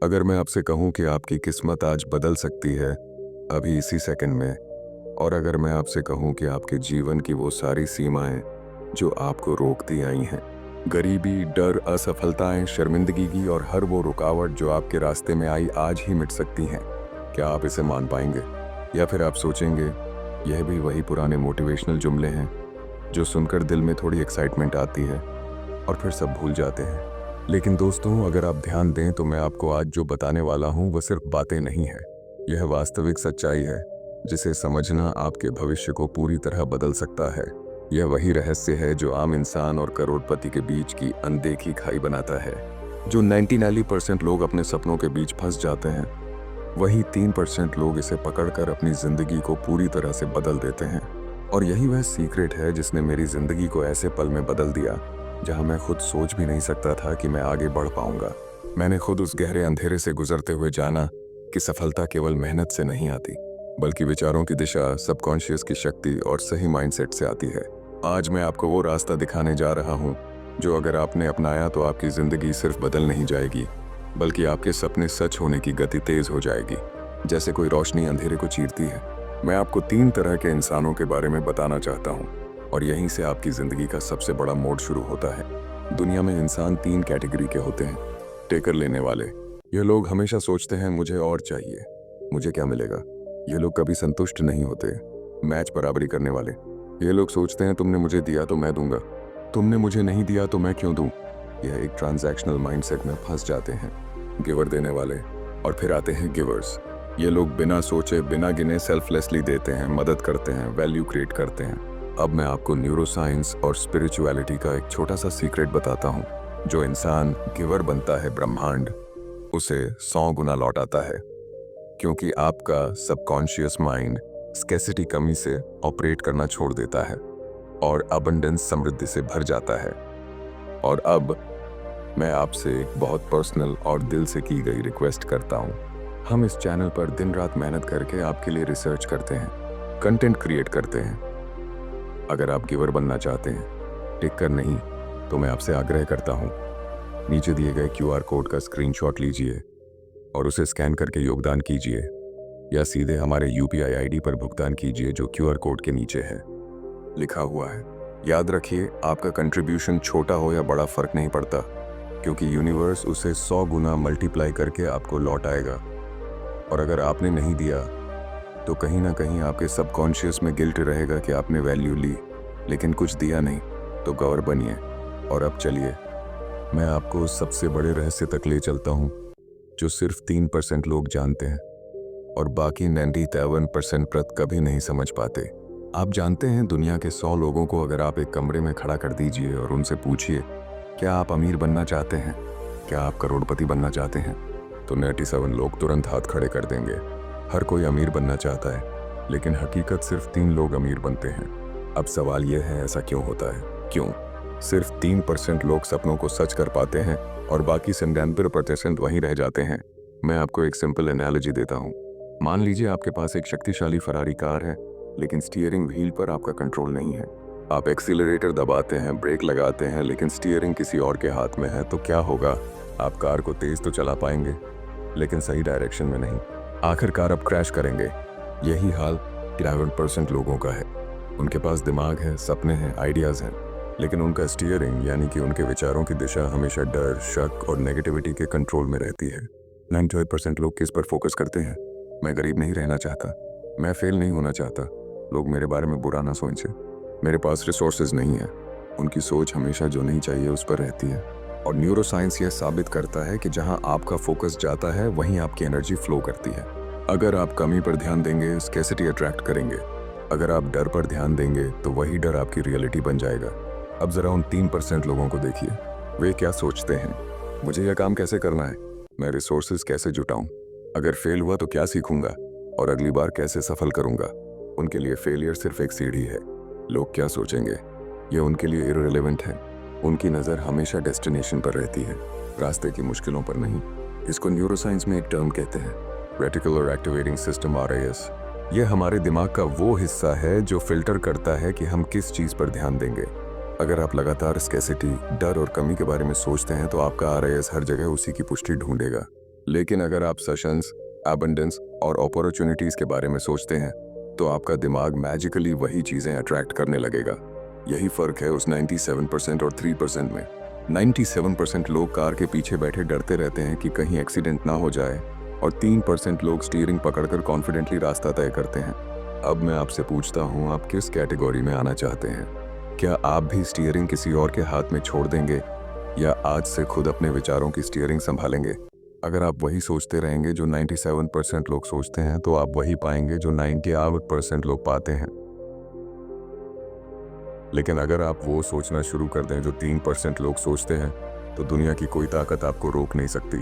अगर मैं आपसे कहूं कि आपकी किस्मत आज बदल सकती है, अभी इसी सेकंड में, और अगर मैं आपसे कहूं कि आपके जीवन की वो सारी सीमाएं जो आपको रोकती आई हैं, गरीबी, डर, असफलताएं, शर्मिंदगी और हर वो रुकावट जो आपके रास्ते में आई आज ही मिट सकती हैं, क्या आप इसे मान पाएंगे? या फिर आप सोचेंगे, यह भी वही पुराने मोटिवेशनल जुमले हैं जो सुनकर दिल में थोड़ी एक्साइटमेंट आती है और फिर सब भूल जाते हैं। लेकिन दोस्तों, अगर आप ध्यान दें तो मैं आपको आज जो बताने वाला हूं वह सिर्फ बातें नहीं है। यह वास्तविक सच्चाई है जिसे समझना आपके भविष्य को पूरी तरह बदल सकता है। यह वही रहस्य है जो आम इंसान और करोड़पति के बीच की अनदेखी खाई बनाता है। जो 99% लोग अपने सपनों के बीच फंस जाते हैं, वही 3% लोग इसे पकड़कर अपनी जिंदगी को पूरी तरह से बदल देते हैं। और यही वह सीक्रेट है जिसने मेरी जिंदगी को ऐसे पल में बदल दिया जहां मैं खुद सोच भी नहीं सकता था कि मैं आगे बढ़ पाऊंगा। मैंने खुद उस गहरे अंधेरे से गुजरते हुए जाना कि सफलता केवल मेहनत से नहीं आती, बल्कि विचारों की दिशा, सबकॉन्शियस की शक्ति और सही माइंडसेट से आती है। आज मैं आपको वो रास्ता दिखाने जा रहा हूँ जो अगर आपने अपनाया तो आपकी जिंदगी सिर्फ बदल नहीं जाएगी, बल्कि आपके सपने सच होने की गति तेज हो जाएगी, जैसे कोई रोशनी अंधेरे को चीरती है। मैं आपको 3 तरह के इंसानों के बारे में बताना चाहता हूँ, और यहीं से आपकी जिंदगी का सबसे बड़ा मोड़ शुरू होता है। दुनिया में इंसान 3 कैटेगरी के होते हैं। टेकर लेने वाले, ये लोग हमेशा सोचते हैं मुझे और चाहिए, मुझे क्या मिलेगा। ये लोग कभी संतुष्ट नहीं होते। मैच बराबरी करने वाले, ये लोग सोचते हैं तुमने मुझे दिया तो मैं दूंगा, तुमने मुझे नहीं दिया तो मैं क्यों दूं। यह एक ट्रांजैक्शनल माइंडसेट में फंस जाते हैं। गिवर देने वाले, और फिर आते हैं गिवर्स। ये लोग बिना सोचे बिना गिने सेल्फलेसली देते हैं, मदद करते हैं, वैल्यू क्रिएट करते हैं। अब मैं आपको न्यूरोसाइंस और स्पिरिचुअलिटी का एक छोटा सा सीक्रेट बताता हूँ। जो इंसान गिवर बनता है, ब्रह्मांड उसे 100 गुना लौटाता है, क्योंकि आपका सबकॉन्शियस माइंड स्कैसिटी, कमी से ऑपरेट करना छोड़ देता है और अबंडेंस, समृद्धि से भर जाता है। और अब मैं आपसे एक बहुत पर्सनल और दिल से की गई रिक्वेस्ट करता हूँ। हम इस चैनल पर दिन रात मेहनत करके आपके लिए रिसर्च करते हैं, कंटेंट क्रिएट करते हैं। अगर आप गिवर बनना चाहते हैं, टिक कर नहीं, तो मैं आपसे आग्रह करता हूँ, नीचे दिए गए QR कोड का स्क्रीनशॉट लीजिए और उसे स्कैन करके योगदान कीजिए, या सीधे हमारे UPI ID पर भुगतान कीजिए जो QR कोड के नीचे है, लिखा हुआ है। याद रखिए, आपका कंट्रीब्यूशन छोटा हो या बड़ा फर्क नहीं पड़ता, क्योंकि यूनिवर्स उसे 100 गुना मल्टीप्लाई करके आपको लौट आएगा। और अगर आपने नहीं दिया तो कहीं ना कहीं आपके सबकॉन्शियस में गिल्ट रहेगा कि आपने वैल्यू ली लेकिन कुछ दिया नहीं। तो गौर बनिए। और अब चलिए, मैं आपको उस सबसे बड़े रहस्य तक ले चलता हूँ जो सिर्फ 3% लोग जानते हैं और बाकी 97% कभी नहीं समझ पाते। आप जानते हैं, दुनिया के 100 लोगों को अगर आप एक कमरे में खड़ा कर दीजिए और उनसे पूछिए, क्या आप अमीर बनना चाहते हैं, क्या आप करोड़पति बनना चाहते हैं, तो 97 लोग तुरंत हाथ खड़े कर देंगे। हर कोई अमीर बनना चाहता है, लेकिन हकीकत सिर्फ 3 लोग अमीर बनते हैं। अब सवाल यह है, ऐसा क्यों होता है? क्यों सिर्फ 3% लोग सपनों को सच कर पाते हैं और बाकी 99% वहीं रह जाते हैं? मैं आपको एक सिंपल एनालॉजी देता हूँ। मान लीजिए आपके पास एक शक्तिशाली फरारी कार है, लेकिन स्टीयरिंग व्हील पर आपका कंट्रोल नहीं है। आप एक्सीलरेटर दबाते हैं, ब्रेक लगाते हैं, लेकिन स्टीयरिंग किसी और के हाथ में है, तो क्या होगा? आप कार को तेज तो चला पाएंगे, लेकिन सही डायरेक्शन में नहीं। आखिरकार आप क्रैश करेंगे। यही हाल 11% लोगों का है। उनके पास दिमाग है, सपने हैं, आइडियाज हैं, लेकिन उनका स्टीयरिंग यानी कि उनके विचारों की दिशा हमेशा डर, शक और नेगेटिविटी के कंट्रोल में रहती है। 98% लोग किस पर फोकस करते हैं? मैं गरीब नहीं रहना चाहता, मैं फेल नहीं होना चाहता, लोग मेरे बारे में बुरा ना सोचें, मेरे पास रिसोर्सेज नहीं है। उनकी सोच हमेशा जो नहीं चाहिए उस पर रहती है। और न्यूरोसाइंस यह साबित करता है कि जहां आपका फोकस जाता है वहीं आपकी एनर्जी फ्लो करती है। अगर आप कमी पर ध्यान देंगे, स्कैसिटी अट्रैक्ट करेंगे। अगर आप डर पर ध्यान देंगे तो वही डर आपकी रियलिटी बन जाएगा। अब जरा उन 3% लोगों को देखिए, वे क्या सोचते हैं? मुझे यह काम कैसे करना है, मैं रिसोर्सेज कैसे जुटाऊं, अगर फेल हुआ तो क्या सीखूंगा, और अगली बार कैसे सफल करूंगा। उनके लिए फेलियर सिर्फ एक सीढ़ी है। लोग क्या सोचेंगे, यह उनके लिए इररिलेवेंट है। उनकी नज़र हमेशा डेस्टिनेशन पर रहती है, रास्ते की मुश्किलों पर नहीं। इसको न्यूरोसाइंस में एक टर्म कहते हैं, रेटिकुलर एक्टिवेटिंग सिस्टम, RAS। यह हमारे दिमाग का वो हिस्सा है जो फिल्टर करता है कि हम किस चीज़ पर ध्यान देंगे। अगर आप लगातार स्कैसिटी, डर और कमी के बारे में सोचते हैं तो आपका RAS हर जगह उसी की पुष्टि ढूंढेगा। लेकिन अगर आप सेशंस, एबंडेंस और अपॉर्चुनिटीज के बारे में सोचते हैं तो आपका दिमाग मैजिकली वही चीजें अट्रैक्ट करने लगेगा। यही फर्क है उस 97% और 3% में। 97% लोग कार के पीछे बैठे डरते रहते हैं कि कहीं एक्सीडेंट ना हो जाए, और 3% लोग स्टीयरिंग पकड़कर कॉन्फिडेंटली रास्ता तय करते हैं। अब मैं आपसे पूछता हूँ, आप किस कैटेगरी में आना चाहते हैं? क्या आप भी स्टीयरिंग किसी और के हाथ में छोड़ देंगे, या आज से खुद अपने विचारों की स्टीयरिंग संभालेंगे? अगर आप वही सोचते रहेंगे जो 97% लोग सोचते हैं, तो आप वही पाएंगे जो 98% लोग पाते हैं। लेकिन अगर आप वो सोचना शुरू कर दें जो 3% लोग सोचते हैं, तो दुनिया की कोई ताकत आपको रोक नहीं सकती।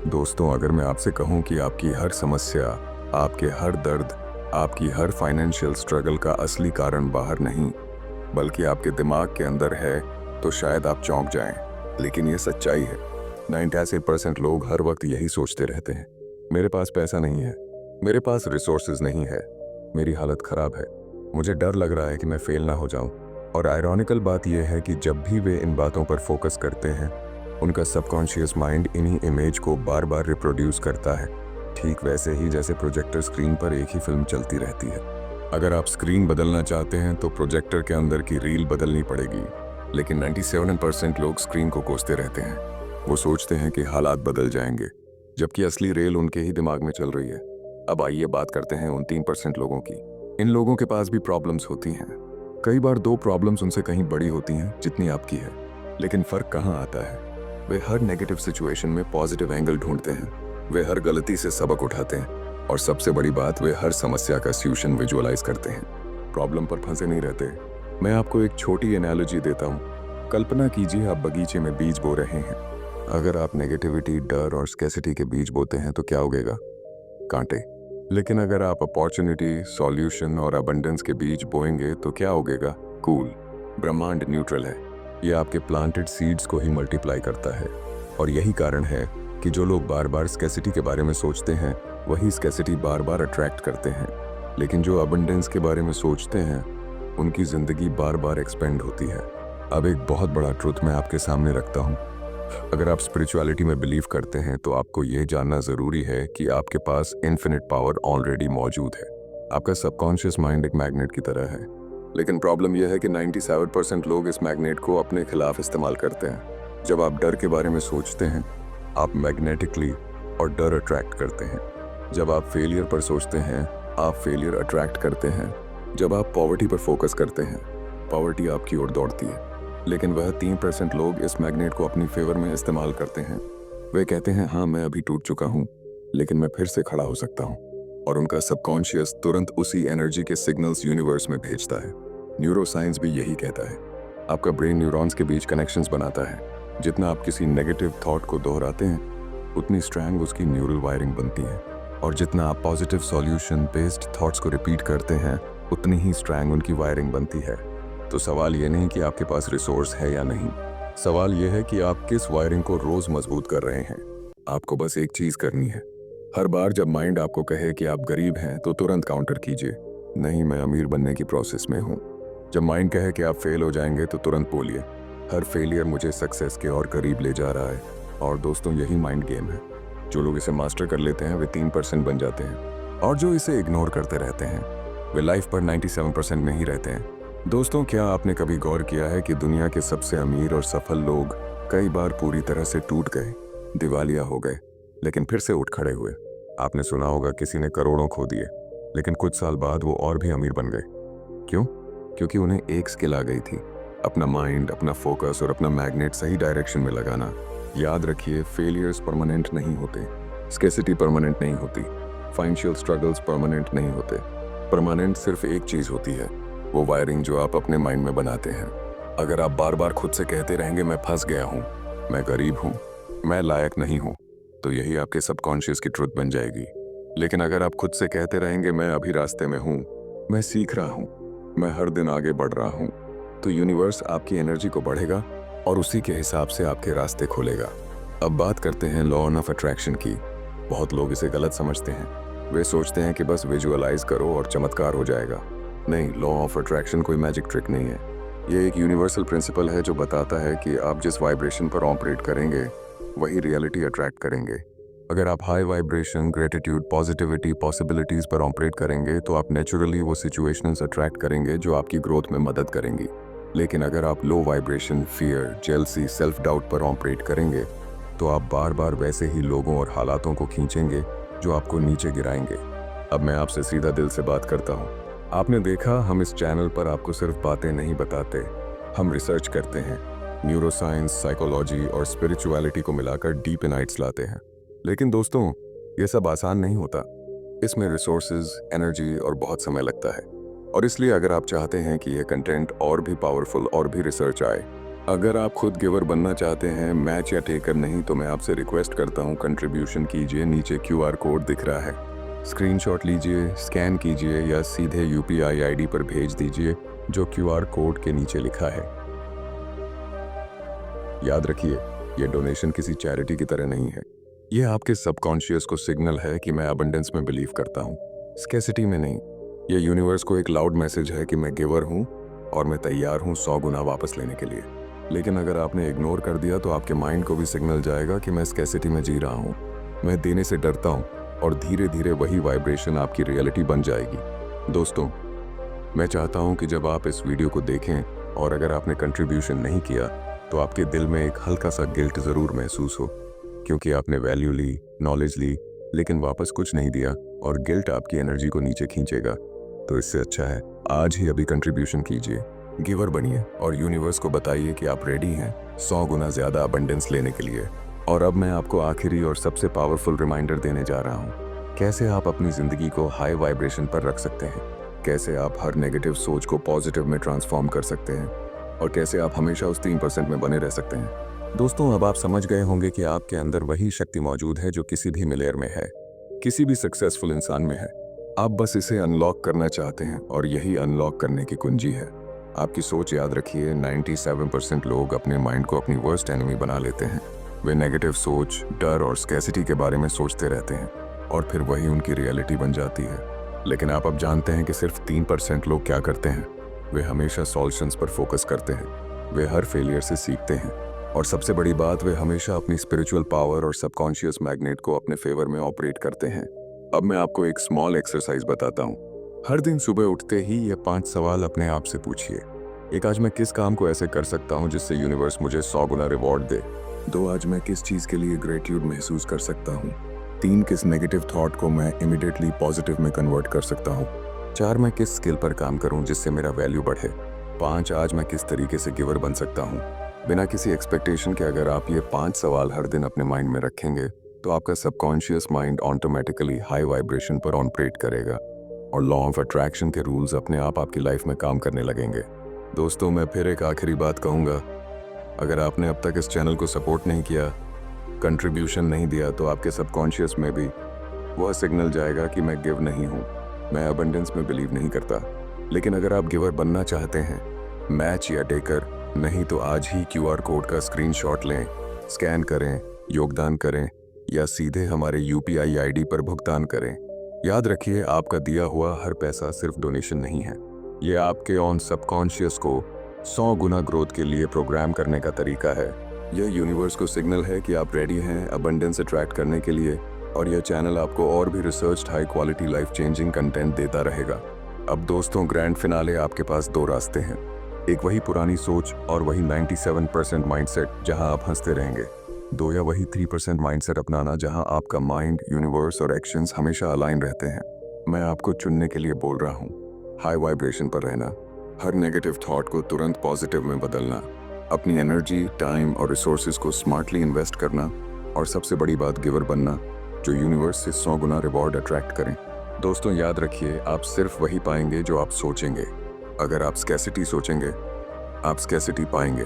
दोस्तों, अगर मैं आपसे कहूं कि आपकी हर समस्या, आपके हर दर्द, आपकी हर फाइनेंशियल स्ट्रगल का असली कारण बाहर नहीं बल्कि आपके दिमाग के अंदर है, तो शायद आप चौंक जाएं। लेकिन ये सच्चाई है। 98% लोग हर वक्त यही सोचते रहते हैं, मेरे पास पैसा नहीं है, मेरे पास रिसोर्सेज नहीं है, मेरी हालत खराब है, मुझे डर लग रहा है कि मैं फेल ना हो जाऊं। और आयरॉनिकल बात यह है कि जब भी वे इन बातों पर फोकस करते हैं, उनका सबकॉन्शियस माइंड इन्हीं इमेज को बार बार रिप्रोड्यूस करता है, ठीक वैसे ही जैसे प्रोजेक्टर स्क्रीन पर एक ही फिल्म चलती रहती है। अगर आप स्क्रीन बदलना चाहते हैं तो प्रोजेक्टर के अंदर की रील बदलनी पड़ेगी। लेकिन 97% लोग स्क्रीन को कोसते रहते हैं। वो सोचते हैं कि हालात बदल जाएंगे, जबकि असली रेल उनके ही दिमाग में चल रही है। अब आइए बात करते हैं उन 3% लोगों की। इन लोगों के पास भी प्रॉब्लम्स होती हैं। कई बार 2 प्रॉब्लम्स उनसे कहीं बड़ी होती हैं जितनी आपकी है। लेकिन फर्क कहाँ आता है? वे हर नेगेटिव सिचुएशन में पॉजिटिव एंगल ढूंढते हैं, वे हर गलती से सबक उठाते हैं, और सबसे बड़ी बात, वे हर समस्या का सॉल्यूशन विजुअलाइज करते हैं। प्रॉब्लम पर फंसे नहीं रहते। मैं आपको एक छोटी एनालॉजी देता हूँ। कल्पना कीजिए आप बगीचे में बीज बो रहे हैं। अगर आप नेगेटिविटी, डर और स्कैसिटी के बीज बोते हैं तो क्या उगेगा? कांटे। लेकिन अगर आप अपॉर्चुनिटी, सॉल्यूशन और अबंडेंस के बीज बोएंगे तो क्या उगेगा? कूल। ब्रह्मांड न्यूट्रल है। ये आपके प्लांटेड सीड्स को ही मल्टीप्लाई करता है। और यही कारण है कि जो लोग बार बार स्कैसिटी के बारे में सोचते हैं, वही स्कैसिटी बार बार अट्रैक्ट करते हैं। लेकिन जो अबंडेंस के बारे में सोचते हैं, उनकी जिंदगी बार बार एक्सपेंड होती है। अब एक बहुत बड़ा ट्रुथ मैं आपके सामने रखता हूँ। अगर आप स्पिरिचुअलिटी में बिलीव करते हैं तो आपको ये जानना जरूरी है कि आपके पास इन्फिनिट पावर ऑलरेडी मौजूद है। आपका सबकॉन्शियस माइंड एक मैग्नेट की तरह है। लेकिन प्रॉब्लम यह है कि 97% लोग इस मैग्नेट को अपने खिलाफ इस्तेमाल करते हैं। जब आप डर के बारे में सोचते हैं, आप मैग्नेटिकली और डर अट्रैक्ट करते हैं। जब आप फेलियर पर सोचते हैं, आप फेलियर अट्रैक्ट करते हैं। जब आप पॉवर्टी पर फोकस करते हैं, पॉवर्टी आपकी ओर दौड़ती है। लेकिन वह 3% लोग इस मैग्नेट को अपनी फेवर में इस्तेमाल करते हैं। वे कहते हैं, हाँ मैं अभी टूट चुका हूँ, लेकिन मैं फिर से खड़ा हो सकता हूँ। और उनका सबकॉन्शियस तुरंत उसी एनर्जी के सिग्नल्स यूनिवर्स में भेजता है। न्यूरोसाइंस भी यही कहता है। आपका ब्रेन न्यूरॉन्स के बीच कनेक्शंस बनाता है। जितना आप किसी नेगेटिव थॉट को दोहराते हैं, उतनी स्ट्रॉन्ग उसकी न्यूरल वायरिंग बनती है। और जितना आप पॉजिटिव सॉल्यूशन बेस्ड थॉट्स को रिपीट करते हैं, उतनी ही स्ट्रॉन्ग उनकी वायरिंग बनती है। तो सवाल ये नहीं कि आपके पास रिसोर्स है या नहीं, सवाल यह है कि आप किस वायरिंग को रोज मजबूत कर रहे हैं। आपको बस एक चीज करनी है। हर बार जब माइंड आपको कहे कि आप गरीब हैं, तो तुरंत काउंटर कीजिए, नहीं मैं अमीर बनने की प्रोसेस में हूँ। जब माइंड कहे कि आप फेल हो जाएंगे, तो तुरंत बोलिए, हर फेलियर मुझे सक्सेस के और करीब ले जा रहा है। और दोस्तों, यही माइंड गेम है। जो लोग इसे मास्टर कर लेते हैं, वे 3% बन जाते हैं, और जो इसे इग्नोर करते रहते हैं, वे लाइफ पर 97% में ही रहते हैं। दोस्तों, क्या आपने कभी गौर किया है कि दुनिया के सबसे अमीर और सफल लोग कई बार पूरी तरह से टूट गए, दिवालिया हो गए, लेकिन फिर से उठ खड़े हुए? आपने सुना होगा किसी ने करोड़ों खो दिए, लेकिन कुछ साल बाद वो और भी अमीर बन गए। क्यों? क्योंकि उन्हें एक स्किल आ गई थी, अपना माइंड, अपना फोकस और अपना मैग्नेट सही डायरेक्शन में लगाना। याद रखिए, फेलियर्स परमानेंट नहीं होते, स्केसिटी परमानेंट नहीं होती, फाइनेंशियल स्ट्रगल्स परमानेंट नहीं होते। परमानेंट सिर्फ एक चीज होती है, वो वायरिंग जो आप अपने माइंड में बनाते हैं। अगर आप बार बार खुद से कहते रहेंगे, मैं फंस गया हूँ, मैं गरीब हूँ, मैं लायक नहीं हूँ, तो यही आपके सबकॉन्शियस की ट्रुथ बन जाएगी। लेकिन अगर आप खुद से कहते रहेंगे, मैं अभी रास्ते में हूँ, मैं सीख रहा हूँ, मैं हर दिन आगे बढ़ रहा हूँ, तो यूनिवर्स आपकी एनर्जी को बढ़ेगा और उसी के हिसाब से आपके रास्ते खोलेगा। अब बात करते हैं लॉ ऑफ अट्रैक्शन की। बहुत लोग इसे गलत समझते हैं। वे सोचते हैं कि बस विजुअलाइज करो और चमत्कार हो जाएगा। नहीं, लॉ ऑफ अट्रैक्शन कोई मैजिक ट्रिक नहीं है। ये एक यूनिवर्सल प्रिंसिपल है जो बताता है कि आप जिस वाइब्रेशन पर ऑपरेट करेंगे, वही रियलिटी अट्रैक्ट करेंगे। अगर आप high vibration, gratitude, positivity, possibilities पर ऑपरेट करेंगे तो आप नेचुरली वो सिचुएशंस अट्रैक्ट करेंगे जो आपकी ग्रोथ में मदद करेंगी। लेकिन अगर आप low vibration, fear, jealousy, self doubt पर ऑपरेट करेंगे तो आप बार बार वैसे ही लोगों और हालातों को खींचेंगे जो आपको नीचे गिराएंगे। अब मैं आपसे सीधा दिल से बात करता हूँ। आपने देखा, हम इस चैनल पर आपको सिर्फ बातें नहीं बताते, हम रिसर्च करते हैं। न्यूरोसाइंस, साइकोलॉजी और स्पिरिचुअलिटी को मिलाकर डीप इनसाइट्स लाते हैं। लेकिन दोस्तों, ये सब आसान नहीं होता। इसमें रिसोर्सेज, एनर्जी और बहुत समय लगता है। और इसलिए अगर आप चाहते हैं कि यह कंटेंट और भी पावरफुल और भी रिसर्च आए, अगर आप खुद गिवर बनना चाहते हैं, मैच या टेकर नहीं, तो मैं आपसे रिक्वेस्ट करता हूं, कंट्रीब्यूशन कीजिए। नीचे QR कोड दिख रहा है, स्क्रीनशॉट लीजिए, स्कैन कीजिए या सीधे UPI ID पर भेज दीजिए जो QR कोड के नीचे लिखा है। याद रखिए, यह डोनेशन किसी चैरिटी की तरह नहीं है। यह आपके सबकॉन्शियस को सिग्नल है कि मैं अबंडेंस में बिलीव करता हूँ, स्कैसिटी में नहीं। यह यूनिवर्स को एक लाउड मैसेज है कि मैं गिवर हूँ और मैं तैयार हूँ 100 गुना वापस लेने के लिए। लेकिन अगर आपने इग्नोर कर दिया तो आपके माइंड को भी सिग्नल जाएगा कि मैं स्कैसिटी में जी रहा हूँ, मैं देने से डरता हूँ, और धीरे धीरे वही वाइब्रेशन आपकी रियलिटी बन जाएगी। दोस्तों, मैं चाहता हूँ कि जब आप इस वीडियो को देखें और अगर आपने कंट्रीब्यूशन नहीं किया तो आपके दिल में एक हल्का सा गिल्ट ज़रूर महसूस हो, क्योंकि आपने वैल्यू ली, नॉलेज ली, लेकिन वापस कुछ नहीं दिया, और गिल्ट आपकी एनर्जी को नीचे खींचेगा। तो इससे अच्छा है आज ही अभी कंट्रीब्यूशन कीजिए, गिवर बनिए और यूनिवर्स को बताइए कि आप रेडी हैं 100 गुना ज़्यादा अबंडेंस लेने के लिए। और अब मैं आपको आखिरी और सबसे पावरफुल रिमाइंडर देने जा रहा हूँ, कैसे आप अपनी ज़िंदगी को हाई वाइब्रेशन पर रख सकते हैं, कैसे आप हर नेगेटिव सोच को पॉजिटिव में ट्रांसफॉर्म कर सकते हैं, और कैसे आप हमेशा उस 3% में बने रह सकते हैं। दोस्तों, अब आप समझ गए होंगे कि आपके अंदर वही शक्ति मौजूद है जो किसी भी मिलियनेयर में है, किसी भी सक्सेसफुल इंसान में है। आप बस इसे अनलॉक करना चाहते हैं, और यही अनलॉक करने की कुंजी है आपकी सोच। याद रखिए, 97% लोग अपने माइंड को अपनी वर्स्ट एनिमी बना लेते हैं। वे नेगेटिव सोच, डर और स्कैसिटी के बारे में सोचते रहते हैं, और फिर वही उनकी रियलिटी बन जाती है। लेकिन आप अब जानते हैं कि सिर्फ 3% लोग क्या करते हैं। वे हमेशा सॉल्यूशंस पर फोकस करते हैं, वे हर फेलियर से सीखते हैं, और सबसे बड़ी बात, वे हमेशा अपनी स्पिरिचुअल पावर और सबकॉन्शियस मैग्नेट को अपने फेवर में ऑपरेट करते हैं। अब मैं आपको एक स्मॉल एक्सरसाइज बताता हूँ। हर दिन सुबह उठते ही ये 5 सवाल अपने आप से पूछिए। एक, आज मैं किस काम को ऐसे कर सकता हूँ जिससे यूनिवर्स मुझे 100 गुना रिवॉर्ड दे। 2, आज मैं किस चीज़ के लिए ग्रेटिट्यूड महसूस कर सकता हूँ। 3, किस नेगेटिव थॉट को मैं इमिडिएटली पॉजिटिव में कन्वर्ट कर सकता हूँ। 4, मैं किस स्किल पर काम करूँ जिससे मेरा वैल्यू बढ़े। 5, आज मैं किस तरीके से गिवर बन सकता हूँ बिना किसी एक्सपेक्टेशन के। अगर आप ये 5 सवाल हर दिन अपने माइंड में रखेंगे तो आपका subconscious mind automatically high vibration पर ऑपरेट करेगा, और लॉ ऑफ अट्रैक्शन के रूल्स अपने आप आपकी लाइफ में काम करने लगेंगे। दोस्तों, मैं फिर एक आखिरी बात कहूँगा, अगर आपने अब तक इस चैनल को सपोर्ट नहीं किया, कंट्रीब्यूशन नहीं दिया, तो आपके सबकॉन्शियस में भी वह सिग्नल जाएगा कि मैं गिव नहीं हूँ, मैं अबंडेंस में बिलीव नहीं करता। लेकिन अगर आप गिवर बनना चाहते हैं, मैच या टेकर नहीं, तो आज ही QR कोड का स्क्रीनशॉट लें, स्कैन करें, योगदान करें, या सीधे हमारे UPI ID पर भुगतान करें। याद रखिए, आपका दिया हुआ हर पैसा सिर्फ डोनेशन नहीं है, ये आपके ऑन सबकॉन्शियस को 100 गुना ग्रोथ के लिए प्रोग्राम करने का तरीका है। यह यूनिवर्स को सिग्नल है कि आप रेडी हैं अबंडेंस अट्रैक्ट करने के लिए, और यह चैनल आपको और भी researched high quality life changing content देता रहेगा। अब दोस्तों, ग्रैंड फिनाले, आपके पास 2 रास्ते हैं। एक, वही पुरानी सोच और वही 97% माइंडसेट जहां आप हंसते रहेंगे। 2, या वही 3% माइंडसेट अपनाना जहां आपका माइंड, यूनिवर्स और एक्शंस हमेशा अलाइन रहते हैं। मैं आपको चुनने के लिए बोल रहा हूँ। हाई वाइब्रेशन पर रहना, हर नेगेटिव थॉट को तुरंत पॉजिटिव में बदलना, अपनी एनर्जी, टाइम और रिसोर्सेज को स्मार्टली इन्वेस्ट करना, और सबसे बड़ी बात, गिवर बनना जो यूनिवर्स से 100 गुना रिवॉर्ड अट्रैक्ट करें। दोस्तों, याद रखिए, आप सिर्फ वही पाएंगे जो आप सोचेंगे। अगर आप स्कैसिटी सोचेंगे, आप स्कैसिटी पाएंगे।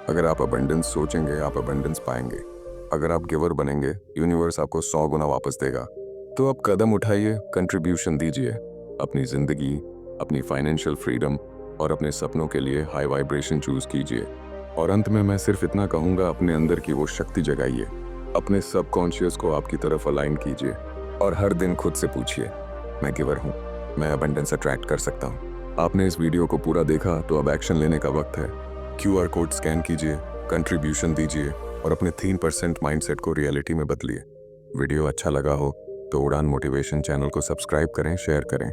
अगर आप अबंडेंस सोचेंगे, आप अबंडेंस पाएंगे। अगर आप गिवर बनेंगे, यूनिवर्स आपको 100 गुना वापस देगा। तो अब कदम उठाइए, कंट्रीब्यूशन दीजिए, अपनी ज़िंदगी, अपनी फाइनेंशियल फ्रीडम और अपने सपनों के लिए हाई वाइब्रेशन चूज कीजिए। और अंत में मैं सिर्फ इतना कहूँगा, अपने अंदर की वो शक्ति जगाइए, अपने सबकॉन्शियस को आपकी तरफ अलाइन कीजिए, और हर दिन खुद से पूछिए, मैं गिवर हूँ, मैं अबंडेंस अट्रैक्ट कर सकता हूँ। आपने इस वीडियो को पूरा देखा तो अब एक्शन लेने का वक्त है। QR कोड स्कैन कीजिए, कंट्रीब्यूशन दीजिए, और अपने 3% माइंडसेट को रियलिटी में बदलिए। वीडियो अच्छा लगा हो तो उड़ान मोटिवेशन चैनल को सब्सक्राइब करें, शेयर करें